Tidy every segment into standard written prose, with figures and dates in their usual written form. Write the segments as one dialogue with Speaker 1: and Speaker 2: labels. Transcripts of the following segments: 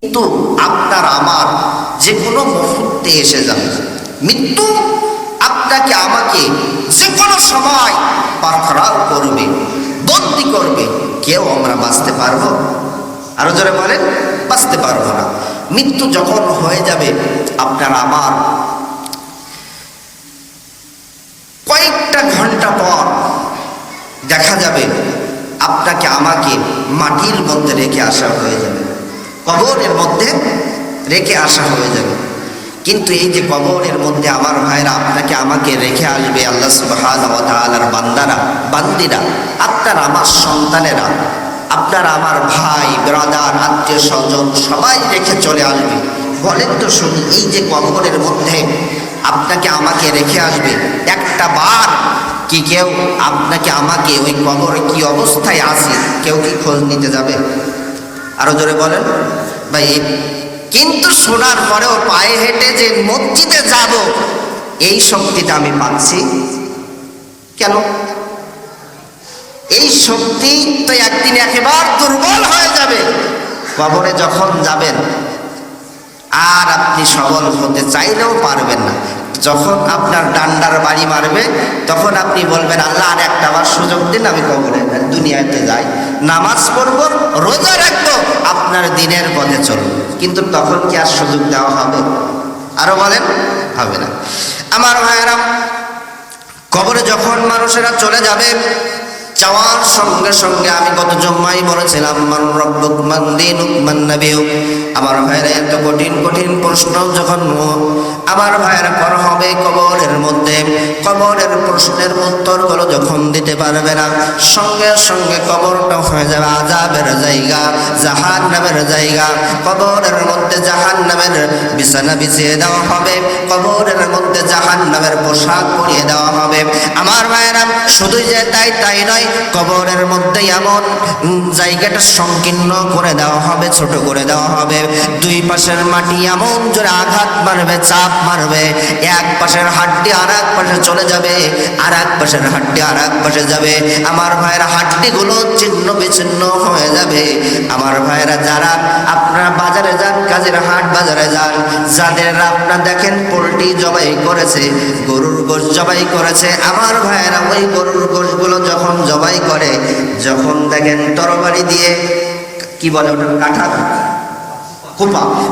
Speaker 1: মৃত্যু আপনার আমার যে কোনো মুহূর্তে এসে যাবে। মৃত্যু আপনাকে আমাকে যে কোনো সময় পাকড়াও করবে, বন্দি করবে। কেউ আমরা বাঁচতে পারবো? আরো জোরে বলেন, বাঁচতে পারবো না। মৃত্যু যখন হয়ে যাবে আপনার আমার, কয়েকটা ঘন্টা পর দেখা যাবে আপনাকে আমাকে মাটির মধ্যে রেখে আসা হয়ে যাবে, কবরের মধ্যে রেখে আসা হয়ে যাবে। কিন্তু এই যে কবরের মধ্যে আমার ভাইরা আপনাকে আমাকে রেখে আসবে আল্লাহ সুবহানাহু ওয়া তাআলার বান্দারা, বান্দিরা, আপনার আমার সন্তানেরা, আপনার আমার ভাই ব্রাদার, আত্মীয় স্বজন সবাই রেখে চলে আসবে। বলেন তো শুনি, এই যে কবরের মধ্যে আপনাকে আমাকে রেখে আসবে, একটা বার কি কেউ আপনাকে আমাকে ওই কবরে কি অবস্থায় আছে কেউ কি খোঁজ নিতে যাবে? আরো জোরে বলেন ভাই। কিন্তু শোনার পরেও পায়ে হেঁটে যে মসজিদে যাব, এই শক্তিটা আমি পাচ্ছি কেন? এই শক্তি তো একদিন একেবারে দুর্বল হয়ে যাবে। কবরে যখন যাবেন আর আপনি সবল হতে চাইলেও পারবেন না। যখন আপনার ডান্ডার বাড়ি মারবে তখন আপনি বলবেন, আল্লাহ আর একটা বার সুযোগ দিন, আমি কবরে দুনিয়াতে যাই, নামাজ পড়বো, রোজা রাখবো, আপনার দিনের পথে চলবো। কিন্তু তখন কি আর সুযোগ দেওয়া হবে? আরো বলেন, হবে না। আমার ভাইয়েরা, কবরে যখন মানুষেরা চলে যাবে, যাওয়ার সঙ্গে সঙ্গে আমি গত জুম্মায় বলেছিলাম, মান রব্বুক মান দীনুক মান নাবিয়ুক। আমার ভাইরা, এত কঠিন কঠিন প্রশ্ন যখন আমার ভাইরা করা হবে কবরের মধ্যে, কবরের প্রশ্নের উত্তরগুলো যখন দিতে পারবে না, সঙ্গে সঙ্গে কবরটা হয়ে যাবে আযাবের জায়গা, জাহান্নামের জায়গা। কবরের মধ্যে জাহান্নামের বিছানা বিছিয়ে দেওয়া হবে, কবরের মধ্যে জাহান্নামের পোশাক পরিয়ে দেওয়া হবে। আমার ভাইরা, শুধু যে তাই নয়, কবরের মধ্যে এমন জায়গাটা সংকীর্ণ করে দেওয়া হবে, ছোট করে দেওয়া হবে। দুই পাশের মাটি এমন জোরে আঘাত মারবে, চাপ মারবে, এক পাশের হাড্ডি আর এক পাশে চলে যাবে, আর এক পাশের হাড্ডি আর এক পাশে যাবে। আমার ভাইয়েরা, হাড্ডিগুলো ছিন্ন বিচ্ছিন্ন হয়ে যাবে। আমার ভাইয়েরা, যারা আপনারা বাজারে যান, কাজের হাট বাজারে যান, যাদের আপনারা দেখেন পোল্ট্রি জবাই করেছে, গরুর গোশত জবাই করেছে, আমার ভাইয়েরা ওই গরুর গোশতগুলো যখন জবাই করে, যখন দেখেন তরবারি দিয়ে, কি বলে ওটা, কাঁঠা,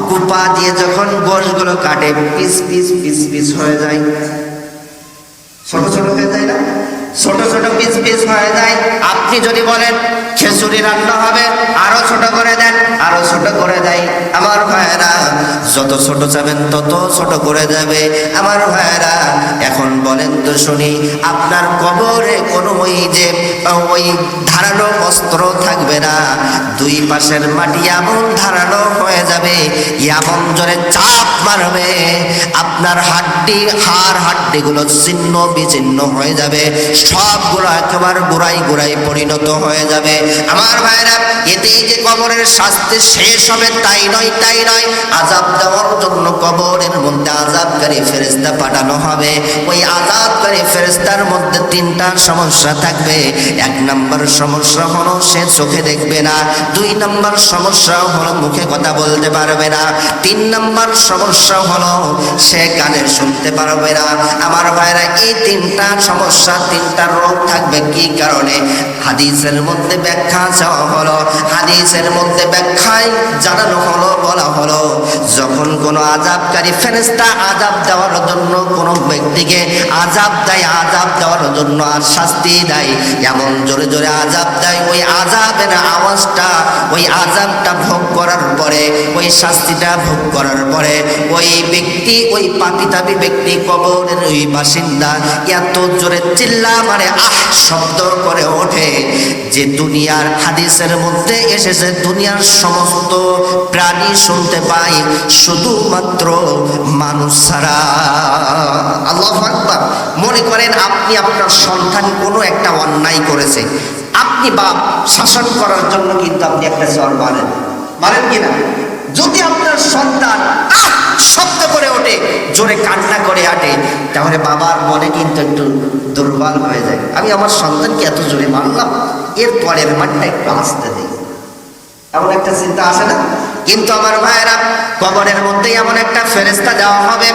Speaker 1: কুপা দিয়ে যখন গোশতগুলো কাটে, পিস পিস পিস পিস হয়ে যায়, ছোট ছোট হয়ে যায় না, ছোট ছোট পিস পিস হয়ে যায়। আপনি যদি বলেন খিচুড়ি রান্না হবে, আরো ছোট করে দেন, আরো ছোট করে দেয়। আমার ভাইয়েরা, যত ছোট চাবেন তত ছোট করে যাবে। আমার ভাইয়েরা, এখন বলেন তো শুনি, আপনার কবরে কোনো ওই ধারালো অস্ত্র থাকবে না, দুই পাশের মাটি এমন ধারালো হয়ে যাবে, এমন জোরে চাপ মারবে, আপনার হাড্ডিগুলো ছিন্ন বিচ্ছিন্ন হয়ে যাবে, সবগুলো একেবারে গোড়ায় পরিণত হয়ে যাবে। আমার ভাইরা, এতেই যে কবরের শাস্তি শেষ হবে তাই নয়, আযাব দেওয়ার জন্য কবরের মধ্যে আযাবকারী ফেরেশতা পাঠানো হবে। ওই আযাবকারী ফেরেশতার মধ্যে তিনটা সমস্যা থাকবে। এক নম্বর সমস্যা হলো সে চোখে দেখবে না, দুই নম্বর সমস্যা হলো মুখে কথা বলতে পারবে না, তিন নম্বর সমস্যা হলো সে কানে শুনতে পারবে না। আমার ভাইরা, এই তিনটা সমস্যা, তিনটা রোগ থাকবে। কি কারণে? হাদিসের মধ্যে ব্যাখ্যা চাওয়া হলো, হাদিসের মধ্যে ব্যাখ্যায় জানানো হলো, বলা হলো, যখন কোনো আযাবকারী ফেরেশতা আযাব দেওয়ার জন্য কোনো ব্যক্তিকে আযাব দেয়, আযাব দেওয়ার জন্য আর শাস্তি দেয়, এমন জোরে জোরে আযাব দেয়, ওই আযাবের আওয়াজটা, ওই আযাবটা ভোগ করার পরে, ওই শাস্তিটা ভোগ করার পরে, ওই ব্যক্তি, ওই পাপিতাপি ব্যক্তি, কবরের ওই বাসিন্দা এত জোরে চিল্লা মারে, শব্দ করে ওঠে যে দুনিয়ার, হাদিসের মধ্যে এসেছে, দুনিয়ার সমস্ত প্রাণী শুনতে পায়, শুধুমাত্র মানুষ ছাড়া। আল্লাহু আকবার। মনে করেন আপনি আপনার সন্তান কোনো একটা অন্যায় করেছে, আপনি বাপ, শাসন করার জন্য কিন্তু আপনি একটা চর মারেন কিনা? যদি আপনার সন্তান শব্দ করে ওঠে, জোরে কান্না করে আটে, তাহলে বাবার মনে কিন্তু একটু দুর্বল হয়ে যায়। আমি আমার সন্তানকে এত জোরে মারলাম, এর পরের মাঠটা একটু আসতে দিই, এমন একটা চিন্তা আসে না? কিন্তু আমার ভাইয়েরা, কবরের মধ্যে এমন একটা ফেরেশতা দেওয়া হবে,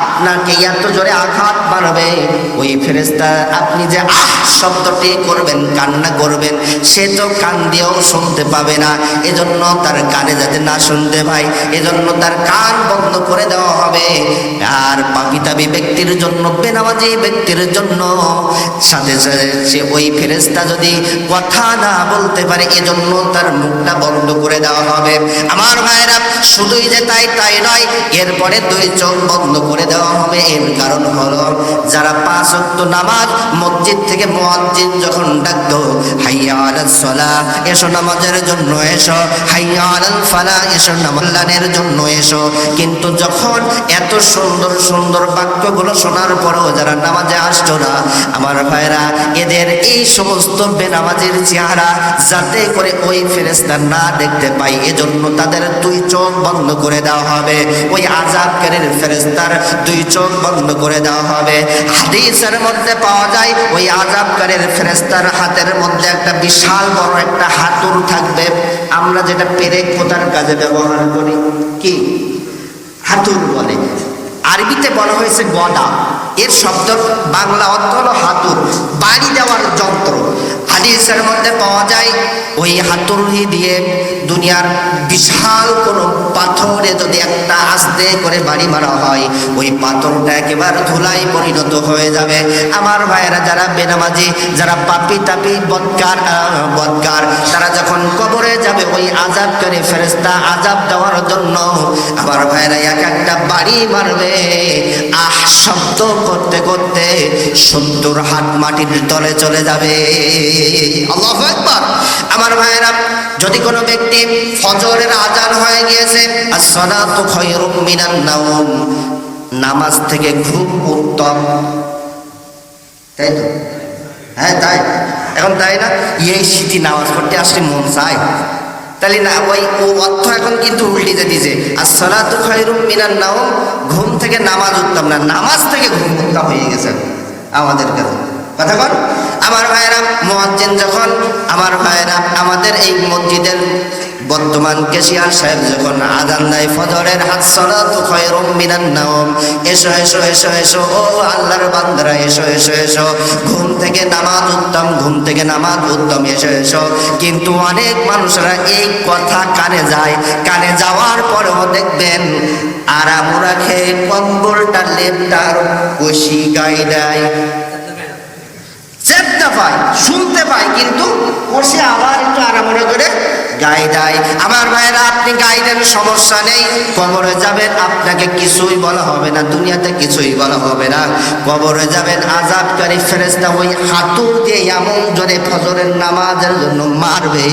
Speaker 1: আপনাকে এত জোরে আঘাত মারবে, ওই ফেরেশতা আপনি যে আহ শব্দটি করবেন, কান্না করবেন, সে তো কান দিয়েও শুনতে পাবে না। এজন্য তার কানে যাতে না শুনতে পায়, এজন্য তার কান বন্ধ করে দেওয়া হবে। আর পাপিতাবি ব্যক্তির জন্য, বেনামাজি ব্যক্তির জন্য সাথে সাথে সে ওই ফেরেশতা যদি কথা না বলতে পারে, এজন্য তার মুখটা বন্ধ করে দেওয়া হবে। আমার ভাইরা, শুধুই যে তাই নয়, এরপরে দুই চোখ বন্ধ করে দেওয়া হবে। এর কারণ হলো, যারা 5 ওয়াক্ত নামাজ মসজিদ থেকে মুয়াজ্জিন যখন ডাকতো, হাইয়া আলাস সালাহ, এসো নামাজের জন্য এসো, হাইয়া আলাল ফালাহ, এসো নামাজের জন্য এসো, কিন্তু যখন এত সুন্দর সুন্দর বাক্যগুলো শোনার পরও যারা নামাজে আসতো না, আমার ভাইরা, এদের এই সমস্ত বেনামাজির চেহারা যাতে করে ওই ফেরেশতা না দেখতে পায়, এজন্য তাদের দুই চোখ বন্ধ করে দেওয়া হবে। ওই আযাবকারীর ফেরেশতার দুই চোখ বন্ধ করে দেওয়া হবে। হাদিসের মধ্যে পাওয়া যায়, ওই আযাবকারীর ফেরেশতার হাতের মধ্যে একটা বিশাল বড় একটা হাতুড় থাকবে। আমরা যেটা পেরেক পোঁতার কাজে ব্যবহার করি, কি হাতুড় বলে, আরবিতে বলা হয়েছে গদা, এর শব্দ বাংলা অর্থ হলো হাতুড়, বাড়ি দেওয়ার যন্ত্র। হাদিসের মধ্যে পাওয়া যায়, ওই হাতুড়ি দিয়ে দুনিয়ার বিশাল কোনো পাথরে যদি একটা আস্তে করে বাড়ি মারা হয়, ওই পাথরটা একেবারে ধুলাই পরিণত হয়ে যাবে। আমার ভাইয়েরা, যারা বেনামাজি, যারা পাপি তাপি বদকার, তারা যখন কবরে যাবে, ওই আযাবকারী ফেরেশতা আযাব দেওয়ার জন্য আমার ভাইয়েরা এক একটা বাড়ি মারবে। আহ শব্দ করতে করতে 70 হাত মাটির তলে চলে যাবে। আল্লাহু আকবার। আমার ভাইয়েরা, যদি কোনো ব্যক্তি ফজরের আজান হয়ে গিয়েছে, as-সালাতু খায়রুম মিনান নাওম, নামাজ থেকে ঘুম উত্তম, তাই তো? হ্যাঁ তাই, এখন তাই না? এই শীতে নামাজ পড়তে আসলে মন চায়, তাহলে না ওই অর্থ এখন কিন্তু উল্টে দিয়েছে, as-সালাতু খায়রুম মিনান নাওম, ঘুম থেকে নামাজ উত্তম না, নামাজ থেকে ঘুম উত্তম হয়ে গেছে আমাদের কাছে। কথা বল আমার ভাইয়েরা, মুয়াজ্জিন যখন, আমার ভাইয়েরা, আমাদের এই মসজিদের বর্তমান কেশিয়ার সাহেব যখন আযান দেয় ফজরের, as-সালাতু খায়রুম মিনান নাওম, এসো এসো এসো এসো, ও আল্লাহর বান্দারা এসো এসো এসো, ঘুম থেকে নামাজ উত্তম, ঘুম থেকে নামাজ উত্তম, এসো এসো। কিন্তু অনেক মানুষরা এই কথা কানে যায়, কানে যাওয়ার পরেও দেখবেন আরামুরা খেয়ে কম্বলটা লেপটার কষি গায়ে দেয়, চেপটা পায়, শুনতে পায়, কিন্তু বসে আবার একটু আরামরে করে গায়ে দেয়। আমার ভাইয়েরা, আপনি গায়ে দেন, সমস্যা নেই, কবরে যাবেন আপনাকে কিছুই বলা হবে না, দুনিয়াতে কিছুই বলা হবে না। কবরে যাবেন, আযাবকারী ফেরেশতা ওই হাতুড় দিয়ে এমন জোরে ফজরের নামাজের জন্য মারবে,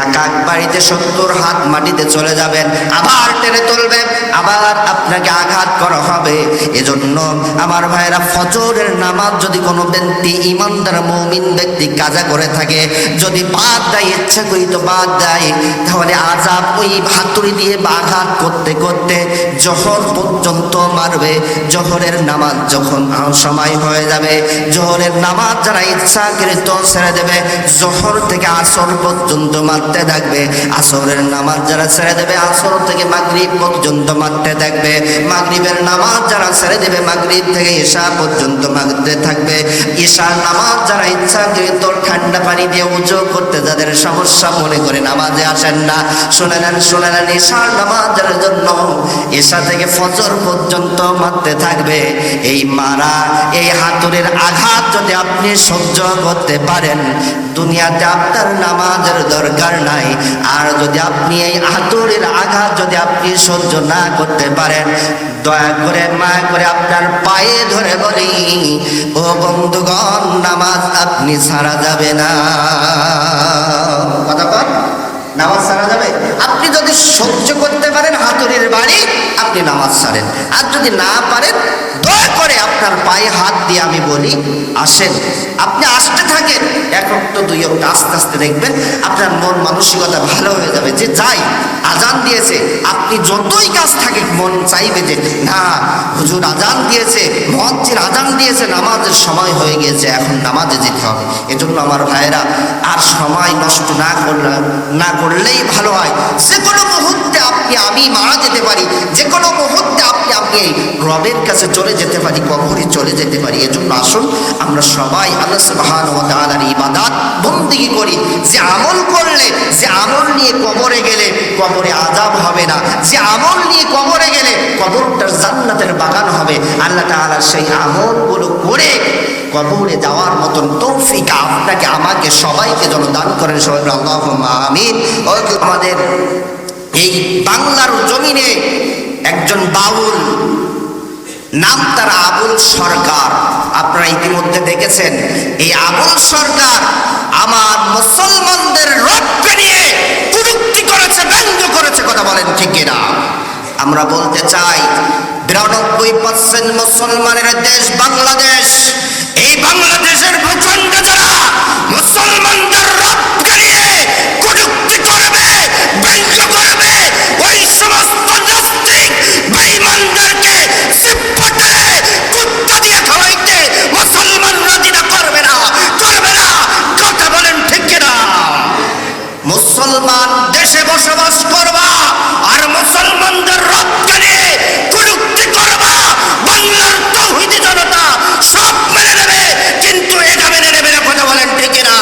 Speaker 1: এক এক বাড়িতে 70 হাত মাটিতে চলে যাবেন, আবার টেনে তুলবে, আবার আপনাকে আঘাত করা হবে। এজন্য আমার ভাইয়েরা, ফজরের নামাজ যদি কোনো ব্যক্তি ইমানদার মুমিন ব্যক্তি কাজা করে থাকে, যদি বাদ দেয়, ইচ্ছা করি তো বাদ দেয়, তাহলে আযাব ওই হাতুড়ি দিয়ে আঘাত করতে করতে জোহর পর্যন্ত মারবে। জোহরের নামাজ যখন সময় হয়ে যাবে, জোহরের নামাজ যারা ইচ্ছাকৃত ছেড়ে দেবে, জোহর থেকে আসর পর্যন্ত মারতে থাকবে। আসরের নামাজ যারা ছেড়ে দেবে, আসর থেকে মাগরিব পর্যন্ত মারতে থাকবে। মাগরিবের নামাজ যারা ছেড়ে দেবে, মাগরিব থেকে ঈশা পর্যন্ত মারতে থাকবে। ঈশার নামাজ যারা ইচ্ছাকৃত ঠান্ডা পানি দিয়ে উজু করতে যাদের সমস্যা মনে করে নামাজে আসেন না, শুনে নেন ঈশার নামাজের জন্য ঈশা থেকে ফজর পর্যন্ত মারতে থাকবে। এই মারা, এই হাতুড়ির আঘাত যদি আপনি সহ্য করতে পারেন, দুনিয়াতে আপনার নামাজের দরকার নাই। আর যদি আপনি এই হাতুড়ির আঘাত যদি আপনি সহ্য না করতে পারেন, দয়া করে মায়া করে আপনার পায়ে ধরে বলি, ও বন্ধুগণ, নামাজ আপনি ছাড়া যাবে না। কথা বল, নামাজ ছাড়া যাবে? আপনি যদি সহ্য করতে পারেন হাতুড়ির বাড়ি, আপনি নামাজ ছাড়েন। আর যদি না পারেন, দয়া করে আপনার পায়ে হাত দিয়ে আমি বলি, আসেন। আপনি আসতে থাকেন, 1 অক্ট 2 অক্ট, আস্তে আস্তে দেখবেন আপনার মন মানসিকতা ভালো হয়ে যাবে, যে যাই আজান দিয়েছে, আপনি যতই কাজ থাকে মন চাইবে যে না, হুজুর আজান দিয়েছে, মুয়াজ্জিন আজান দিয়েছে, নামাজের সময় হয়ে গিয়েছে, এখন নামাজে যেতে হবে। এজন্য আমার ভাইয়েরা আর সময় নষ্ট না করলেই ভালো হয়। যে কোনো মুহূর্তে আমি মারা যেতে পারি, যে কোনো মুহূর্তে আপনি রবের কাছে চলে যেতে পারি, কবরে চলে যেতে পারি। এজন্য আসুন আমরা সবাই আল্লাহ সুবহানাহু ওয়া তাআলার ইবাদত বন্দেগী করি। যে আমল করলে, যে আমল নিয়ে কবরে গেলে কবরে আযাব হবে না, যে আমল নিয়ে কবরে গেলে কবরটা জান্নাতের বাগান হবে, আল্লাহ তাআলা সেই আমলগুলো করে কবরে যাওয়ার মতন তৌফিক আপনাকে আমাকে সবাইকে যেন দান করেন। সবাই আল্লাহুম্মা আমিন। আমাদের এই বাংলার জমিনে একজন বাউল, নাম তার আবুল সরকার। আপনারা ইতিমধ্যে দেখেছেন এই আবুল সরকার আমার মুসলমানদের রবকে নিয়ে কটূক্তি করেছে, ব্যঙ্গ করেছে। কথা বলেন ঠিক কিনা? আমরা বলতে চাই ৯২% মুসলমানের দেশ বাংলাদেশ। এই বাংলাদেশের ভূখণ্ড যারা মুসলমানদের রবকে নিয়ে কটূক্তি করবে, ব্যঙ্গ করবে, ওই সমস্ত নাস্তিক বেঈমানদেরকে সিপ্পাতে কুত্তা দিয়ে খাওয়াইতে মুসলমানরা দ্বিধা করবে না, করবে না। কথা বলেন ঠিক কিনা? মুসলমান দেশে বসবাস করবা আর মুসলমানদের রবকে নিয়ে কটূক্তি করবা, বাংলার তাওহীদি জনতা সব মেনে নেবে, কিন্তু এটা মেনে নেবে না। কথা বলেন ঠিক কিনা?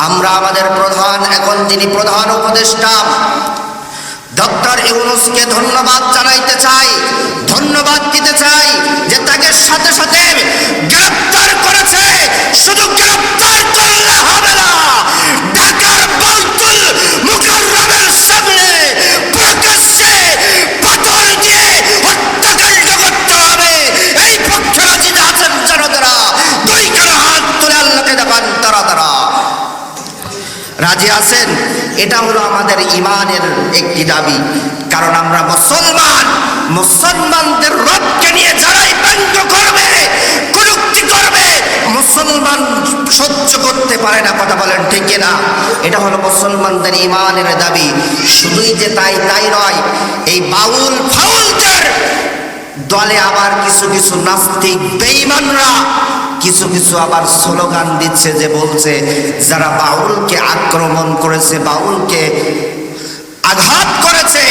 Speaker 1: আমরা আমাদের প্রধান, এখন যিনি প্রধান উপদেষ্টা ডক্টর ইউনূসকে ধন্যবাদ জানাইতে চাই, ধন্যবাদ দিতে চাই যে তাকে সাথে সাথে গ্রেফতার করেছে। শুধু গ্রেফতার করলে হবে না, ঢাকার বাইতুল মুকাররমের সামনে প্রকাশ্যে পাথর দিয়ে হত্যাকাণ্ড করতে হবে। এই পক্ষে রাজি আছেন যারা যারা, দুইখানা হাত তুলে আল্লাহকে দেখান তারা তারা রাজি আছেন। এটা হলো আমাদের ইমানের একটি দাবি। কারণ আমরা মুসলমান, মুসলমানদের রবকে নিয়ে যারাই ব্যঙ্গ করবে, কটূক্তি করবে, মুসলমান সহ্য করতে পারে না। কথা বলেন ঠিক না? এটা হলো মুসলমানদের ইমানের দাবি। শুধুই যে তাই নয়, এই বাউল ফাউলদের দলে আবার কিছু কিছু নাস্তিক বেঈমানরা কিছু কিছু আবার স্লোগান দিচ্ছে, যে বলছে যারা বাউলকে আক্রমণ করেছে, বাউলকে আঘাত করেছে,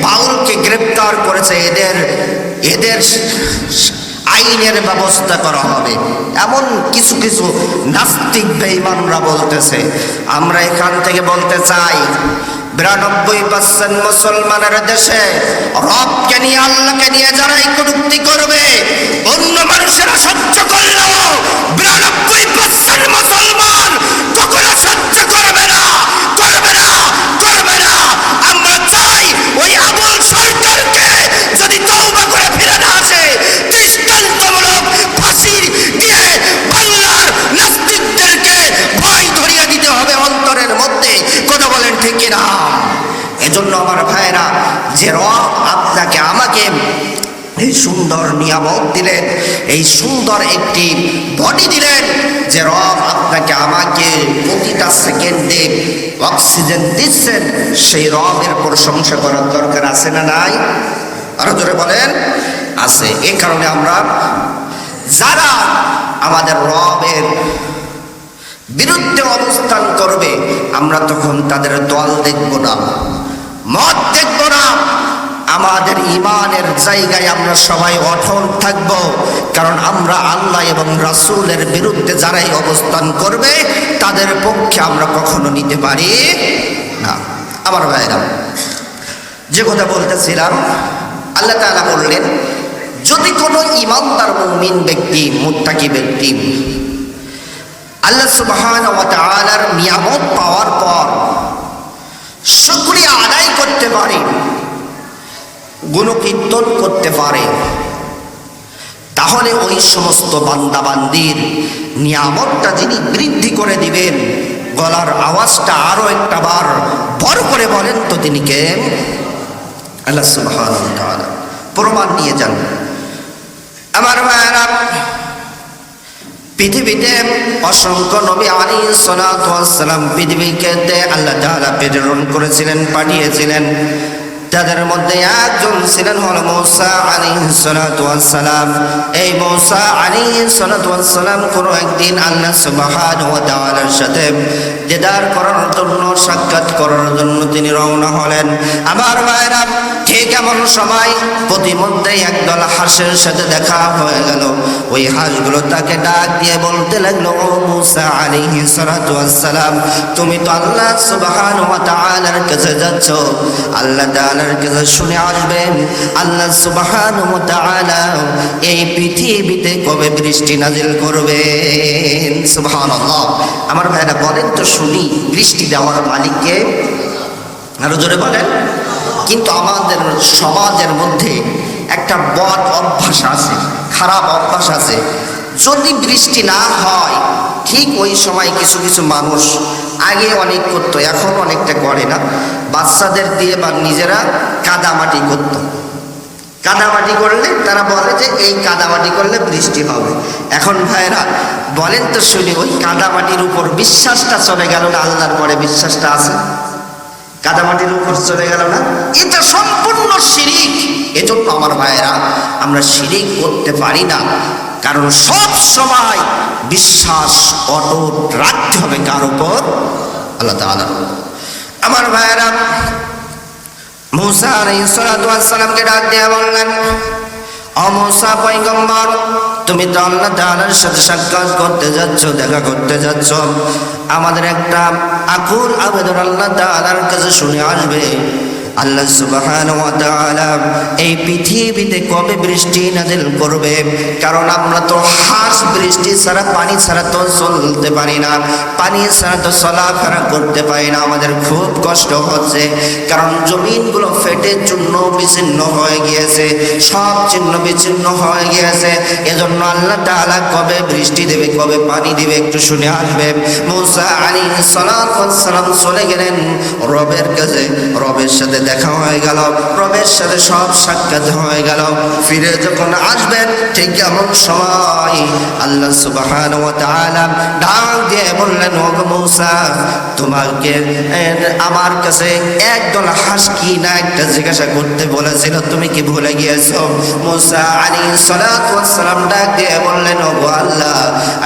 Speaker 1: বাউলকে গ্রেফতার করেছে, এদের আইনের ব্যবস্থা করা হবে, এমন কিছু কিছু নাস্তিক বেঈমানরা বলতেছে। আমরা এখান থেকে বলতে চাই ৯২% মুসলমানের দেশে রবকে নিয়ে, আল্লাহকে নিয়ে যারাই কটূক্তি করবে, অন্য মানুষেরা সহ্য করলেও ৯২% মুসলমান কখনো সহ্য করবে না, করবে না, করবে না। আমরা চাই ওই আবুল সরকারকে যদি তওবা করে ফিরে না আসে, দৃষ্টান্তমূলক ফাঁসি দিয়ে বাংলার নাস্তিকদেরকে ভয় ধরিয়ে দিতে হবে অন্তরের মধ্যে। কথা বলেন ঠিক কিনা? এজন্য আমার ভাইরা, যে রব আপনাকে আমাকে এই সুন্দর নিয়ামত দিলেন, এই সুন্দর একটি বডি দিলেন, যে রব আপনাকে আমাকে প্রতিটা সেকেন্ডে অক্সিজেন দিচ্ছেন, সেই রবের প্রশংসা করার দরকার আছে না নাই? আরো জোরে বলেন, আছে। এই কারণে আমরা যারা আমাদের রবের বিরুদ্ধে অবস্থান করবে, আমরা তখন তাদের দল দেখব না, মত দেখব না। আমাদের ইমানের জায়গায় আমরা সবাই অটল থাকব। কারণ আমরা আল্লাহ এবং রাসূলের বিরুদ্ধে যারাই অবস্থান করবে, তাদের পক্ষে আমরা কখনো নিতে পারি না। আমার ভাইরা, যে কথা বলতেছিলাম, আল্লাহ তাআলা বললেন, যদি কোনো ইমানদার মুমিন ব্যক্তি, মুত্তাকি ব্যক্তি আল্লাহ সুবহানাহু ওয়া তাআলার নিয়ামত পাওয়ার পর শুকরিয়া আদায় করতে পারে, গুণকীর্তন করতে পারে, তাহলে ওই সমস্ত বান্দাবান্দির নিয়ামতটা যিনি বৃদ্ধি করে দিবেন। গলার আওয়াজটা আরো একটা বার বড় করে বলেন তো, তিনি কে? আল্লাহ সুবহানাহু ওয়া তাআলা। প্রমাণ নিয়ে যান। আমার ভাইরা, পৃথিবীতে অসংখ্য নবী আলাইহিস সালাতু ওয়াস সালাম পৃথিবীকে আল্লাহ তাআলা প্রেরণ করেছিলেন, পাঠিয়েছিলেন। তাদের মধ্যে একজন ছিলেন হলো মূসা আলাইহিস সালাতু ওয়াস সালাম। এই মূসা আলাইহিস সালাতু ওয়াস সালাম কোনো একদিন আল্লাহ সুবহানাহু ওয়া তাআলার সাথে দিদার করার জন্য, সাক্ষাৎ করার জন্য তিনি রওনা হলেন। আমার ভাইরা, ঠিক এমন সময় প্রতিমধ্যে একদল হাঁসের সাথে দেখা হয়ে গেল। ওই হাঁসগুলো তাকে ডাক দিয়ে বলতে লাগলো, ও মূসা আলাইহিস সালাতু ওয়াস সালাম, তুমি তো আল্লাহ সুবহানাহু ওয়া তাআলার কাছে যাচ্ছ, আল্লাহ তাআলার কাছে শুনে আসবেন আল্লাহ সুবহানাহু ওয়া তাআলা এই পৃথিবীতে কবে বৃষ্টি নাজিল করবেন। সুবহানাল্লাহ। আমার ভাইরা বলেন তো শুনি, বৃষ্টি দেওয়ার মালিককে? আরো জোরে বলেন। কিন্তু আমাদের সমাজের মধ্যে একটা বদ অভ্যাস আছে, খারাপ অভ্যাস আছে। যদি বৃষ্টি না হয়, ঠিক ওই সময় কিছু কিছু মানুষ আগে অনেক করতো, এখন অনেকটা করে না, বাচ্চাদের দিয়ে বা নিজেরা কাদামাটি করত। কাদামাটি করলে তারা বলে যে এই কাদামাটি করলে বৃষ্টি হবে। এখন ভাইরা বলেন তো শুনি, ওই কাদামাটির উপর বিশ্বাসটা চলে গেল না? আল্লাহর পরে বিশ্বাসটা আছে? কাদামাটির উপর চলে গেল না? এটা সম্পূর্ণ শিরিক। এজন্য আমার ভাইয়েরা, আমরা শিরিক করতে পারি না, কারণ সব সময় বিশ্বাস অটুট রাখতে হবে কার উপর? আল্লাহ তাআলা। আমার ভাইয়েরা, মূসা আলাইহিস সালাতু ওয়াস সালামকে ডাক দিয়ে বললেন, ও মূসা পয়গম্বর, তুমি তো আল্লাহ তাআলার সাথে সাক্ষাৎ করতে যাচ্ছ, দেখা করতে যাচ্ছ, আমাদের একটা আকুল আবেদন আল্লাহ তাআলার কাছে শুনে আসবে। আল্লাহ সুবহানাহু ওয়া তাআলা এই পৃথিবীতে কবে বৃষ্টি নাজিল করবে? কারণ আমরা তো হাঁস বৃষ্টি ছাড়া, পানি ছাড়া তো চলতে পারি না, পানি ছাড়া তো চলাফেরা করতে পারি না, আমাদের খুব কষ্ট হচ্ছে। কারণ জমিনগুলো ফেটে চূর্ণ বিচ্ছিন্ন হয়ে গিয়েছে, সব ছিন্ন বিচ্ছিন্ন হয়ে গিয়েছে। এজন্য আল্লাহ তাআলা কবে বৃষ্টি দেবে, কবে পানি দেবে, একটু শুনে আসবে। মূসা আলাইহিস সালাতু ওয়াস সালাম চলে গেলেন রবের কাছে। রবের সাথে দেখা হয়ে গেল, রবের সাথে সব সাক্ষাৎ হয়ে গেল। ফিরে যখন আসবেন, ঠিক এমন সময় আল্লাহ সুবহানাহু ওয়া তাআলা ডাক দিয়ে বললেন, ও মূসা, তোমাকে আমার কাছে একদল হাঁস কি না একটা জিজ্ঞাসা করতে বলেছিল, তুমি কি ভুলে গিয়েছো? মূসা আলাইহিস সালাতু ওয়াস সালাম ডাক দিয়ে বললেন, ও আল্লাহ,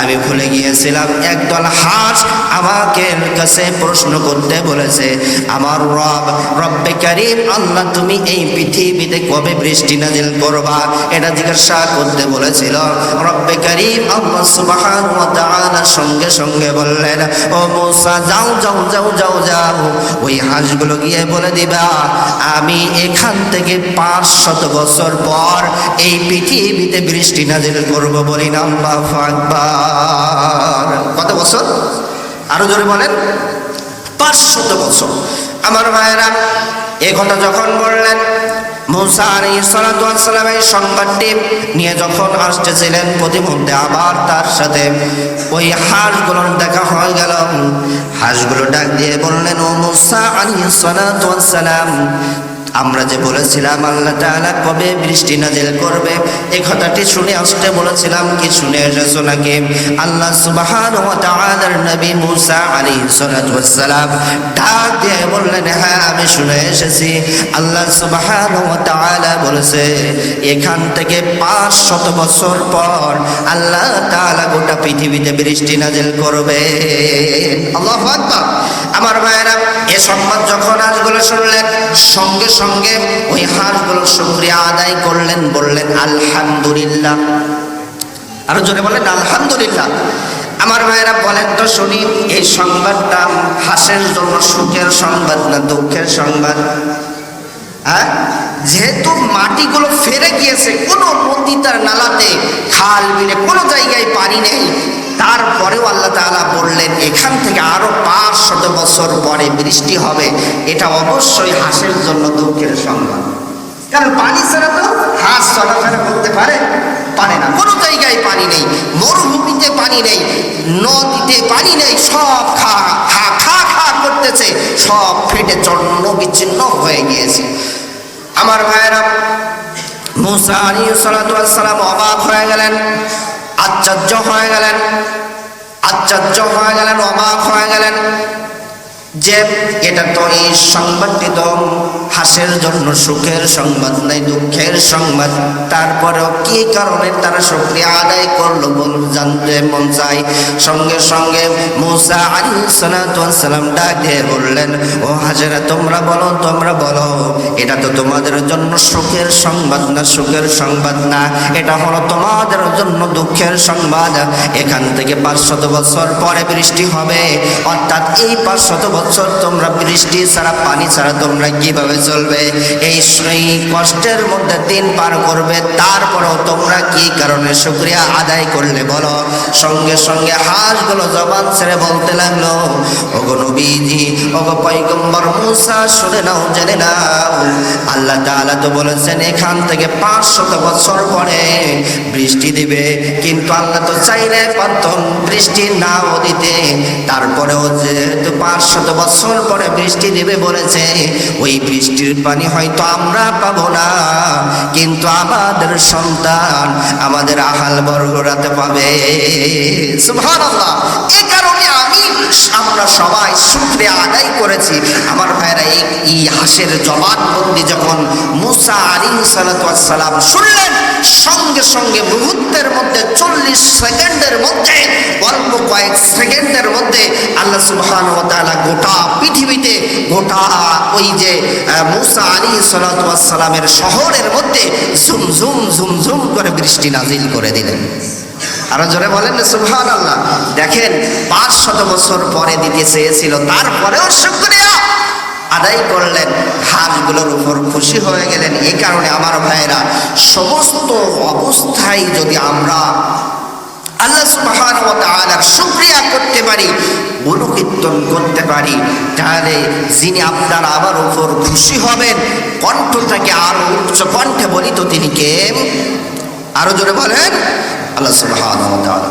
Speaker 1: আমি ভুলে গিয়েছিলাম, একদল হাঁস আমাকে কাছে প্রশ্ন করতে বলেছে। আমার রব, রব্বে কারীম আল্লাহ, তুমি এই পৃথিবীতে কবে বৃষ্টি নাজিল করবা, এটা জিজ্ঞাসা করতে বলেছিল। রব্বে কারীম আল্লাহ সুবহানাহু ওয়া তাআলা সঙ্গে সঙ্গে বললেন, ও মূসা, যাও যাও যাও যাও যাও, ওই হাঁসগুলো গিয়ে বলে দিবা, আমি এখান থেকে 500 বছর পর এই পৃথিবীতে বৃষ্টি নাজিল করব। বলি না আল্লাহু আকবার। কত বছর? আরো জোরে বলেন। 500 বছর। আমার ভাইয়েরা, এ কথা যখন বললেন, মূসা আলাইহিস সালাতু ওয়াস সালাম এই সংবাদটি নিয়ে যখন আসতেছিলেন, প্রতিমধ্যে আবার তার সাথে ওই হাঁসগুলোর দেখা হয়ে গেল। হাঁসগুলো ডাক দিয়ে বললেন, ও মূসা আলাইহিস সালাতু ওয়াস সালাম, আমরা যে বলেছিলাম আল্লাহ তাআলা কবে বৃষ্টি নাজিল করবে, এই কথাটি শুনে আসতে বলেছিলাম, কি শুনে এসেছো নাকি? আল্লাহ সুবহানাহু ওয়া তাআলার নবী মূসা আলাইহিস সালাতু ওয়াস সালাম ডাক দিয়ে বললেন, হ্যাঁ, আমি শুনে এসেছি। আল্লাহ সুবহানাহু ওয়া তাআলা বলেছে, এখান থেকে 500 বছর পর আল্লাহ তাআলা গোটা পৃথিবীতে বৃষ্টি নাজিল করবে। আল্লাহু আকবার। আমার ভাইয়েরা, এ সংবাদ যখন হাঁসগুলো শুনলেন, সঙ্গে সঙ্গে ওই হাঁসগুলোর শুকরিয়া আদায় করলেন, বললেন আলহামদুলিল্লাহ। আরো জোরে বলেন আলহামদুলিল্লাহ। আমার ভাইয়েরা, বলেন তো শুনি, এই সংবাদটা হাঁসের জন্য সুখের সংবাদ না দুঃখের সংবাদ? হ্যাঁ, যেহেতু মাটিগুলো ফেরে গিয়েছে, কোনো নদী তার নালাতে, খাল বিলে কোনো জায়গায় পানি নেই, তারপরেও আল্লাহ তাআলা বললেন এখান থেকে আরো 500 বছর পরে বৃষ্টি হবে। এটা অবশ্যই হাঁসের জন্য দুঃখের সংবাদ। কারণ পানি ছাড়া তো হাঁস চলাফেরা করতে পারে না, কোনো জায়গায় পানি নেই, মরুভূমিতে পানি নেই, নদীতে পানি নেই, সব খা খা খা খা করতেছে, সব ফেটে চূর্ণ বিচ্ছিন্ন হয়ে গিয়েছে। আমার ভাইয়েরা, মূসা আলাইহিস সালাতু ওয়াস সালাম অবাক হয়ে গেলেন, আশ্চর্য হয়ে গেলেন, অবাক হয়ে গেলেন। যে এটা তো এই সংবাদটি তো হাসের জন্য সুখের সংবাদ নাই, দুঃখের সংবাদ। তারপরেও কি কারণে তারা শুকরিয়া আদায় করলো জানতে মন চাই। সঙ্গে সঙ্গে মূসা আলাইহিস সালাতু ওয়াস সালাম ডাক দিয়ে বললেন, ও হাজেরা তোমরা বলো এটা তো তোমাদের জন্য সুখের সংবাদ না, সুখের সংবাদ না, এটা হলো তোমাদের জন্য দুঃখের সংবাদ। এখান থেকে 500 বছর পরে বৃষ্টি হবে, অর্থাৎ এই 500 বছর তোমরা বৃষ্টি ছাড়া, পানি ছাড়া তোমরা কিভাবে চলবে? এই কষ্টের মধ্যে দিন পার করবে, তারপরেও তোমরা কি কারণে শুকরিয়া আদায় করলে বলো? সঙ্গে সঙ্গে হাঁসগুলো জবান ছেড়ে বলতে লাগলো, ওগো নবীজি, ওগো পয়গম্বর মূসা, শুনে নাও, জেনে নাও, আল্লাহ তাআলা তো বলেছেন এখান থেকে 500 বছর পরে বৃষ্টি দিবে, কিন্তু আল্লাহ তো চাইলে পারতেন বৃষ্টি নাও দিতে। তারপরেও যেহেতু 500 বছর পরে বৃষ্টি দেবে বলেছে, ওই বৃষ্টির পানি হয়তো আমরা পাবো না, কিন্তু আমাদের সন্তান, আমাদের আহাল বর্গরাতে পাবে। সুবহানাল্লাহ। এই কারণে আমরা সবাই শুকরিয়া আদায় করেছি। আমার ভাইরা, এই হাসের জবানবন্দি যখন মূসা আলাইহিস সালাতু ওয়াস সালাম শুনলেন, সঙ্গে সঙ্গে মুহূর্তের মধ্যে, 40 সেকেন্ডের মধ্যে, অল্প কয়েক সেকেন্ডের মধ্যে আল্লাহ সুবহানাহু ওয়া তাআলা গোটা পৃথিবীতে, গোটা ওই যে মূসা আলাইহিস সালাতু ওয়াস সালামের শহরের মধ্যে ঝুমঝুম ঝুমঝুম করে বৃষ্টি নাজিল করে দিলেন। আরো জোরে বলেন সুবহানাল্লাহ। দেখেন, 500 বছর পরে দিতে চেয়েছিল, তারপরেও শুকরিয়া আদায় করলেন, হাঁসগুলোর উপর খুশি হয়ে গেলেন। এই কারণে আমার ভাইয়েরা, সমস্ত অবস্থায় যদি আমরা আল্লাহ সুবহানাহু ওয়া তাআলার শুকরিয়া করতে পারি, গুণকীর্তন করতে পারি, তাহলে যিনি আপনার আমার উপর খুশি হবেন, কণ্ঠটাকে আরো উচ্চ কণ্ঠে বলি তো তিনি কে? আরো জোরে বলেন, আল্লাহ সুবহানাহু ওয়া তাআলা।